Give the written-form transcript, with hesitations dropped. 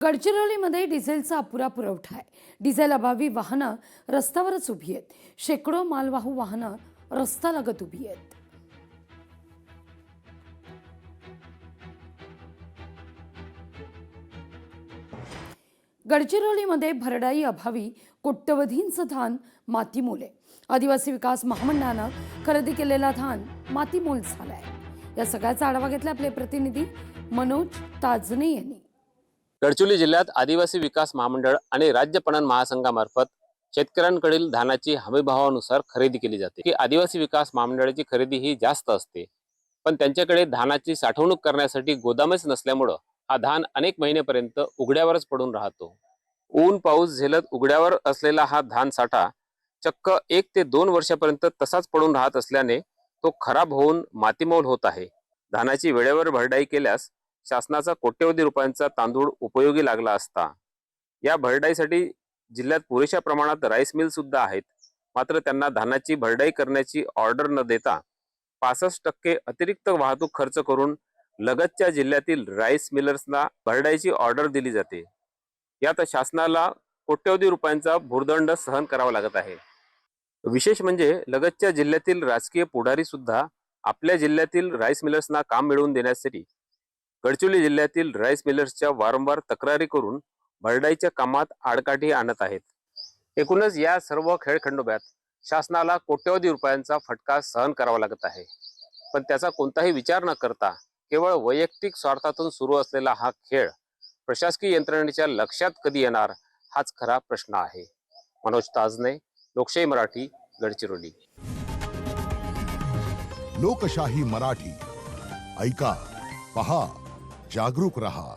गडचिरोलीमध्ये डिझेलचा अपुरा पुरवठा आहे. डिझेल अभावी वाहनं रस्त्यावरच उभी आहेत. शेकडो मालवाहू वाहनं रस्त्यालगत उभी आहेत. गडचिरोलीमध्ये भरडाई अभावी कोट्यवधींचं धान मातीमोल आहे. आदिवासी विकास महामंडळानं खरेदी केलेला धान मातीमोल झालाय. या सगळ्याचा आढावा घेतला आपले प्रतिनिधी मनोज ताजने यांनी. गडचिरोली जिल्ह्यात आदिवासी विकास महामंडळ आणि राज्य पणन महासंघामार्फत शेतकऱ्यांकडील धानाची हमीभावानुसार खरेदी केली जाते. की आदिवासी विकास महामंडळाची खरेदी ही जास्त असते, पण त्यांच्याकडे धानाची साठवणूक करण्यासाठी गोदामच नसल्यामुळे हा धान अनेक महिनेपर्यंत उघड्यावरच पडून राहतो. ऊन पाऊस झेलत उघड्यावर असलेला हा धान साठा चक्क 1 ते 2 वर्षापर्यंत तसाच पडून राहत असल्याने तो खराब होऊन मातीमोल होत आहे. धानाची वेळेवर भरडाई केल्यास शासनाचा कोट्यवधी रुपयांचा तांदूळ उपयोगी लागला असता. या भरडाईसाठी जिल्ह्यात पुरेशा प्रमाणात राईस मिल सुद्धा आहेत, मात्र त्यांना धानाची भरडाई करण्याची ऑर्डर न देता 65% अतिरिक्त वाहतूक खर्च करून लगतच्या जिल्ह्यातील राईस मिलर्सना भरडाईची ऑर्डर दिली जाते. यात शासनाला कोट्यवधी रुपयांचा भुर्दंड सहन करावा लागत आहे. विशेष म्हणजे लगतच्या जिल्ह्यातील राजकीय पुढारी सुद्धा आपल्या जिल्ह्यातील राईस मिलर्सना काम मिळवून देण्यासाठी गडचिरोली जिल्ह्यातील राईस मिलर्सच्या वारंवार तक्रारी करून भरडाईच्या कामात आडकाठी आणत आहेत. एकूणच या सर्व खेळखंडोब्यात शासनाला कोट्यवधी रुपयांचा फटका सहन करावा लागत आहे. पण त्याचा कोणताही विचार न करता केवळ वैयक्तिक स्वार्थातून सुरू असलेला हा खेळ प्रशासकीय यंत्रणेच्या लक्षात कधी येणार, हाच खरा प्रश्न आहे. मनोज ताजने, लोकशाही मराठी, गडचिरोली. लोकशाही मराठी ऐका, पहा, जागरूक रहा.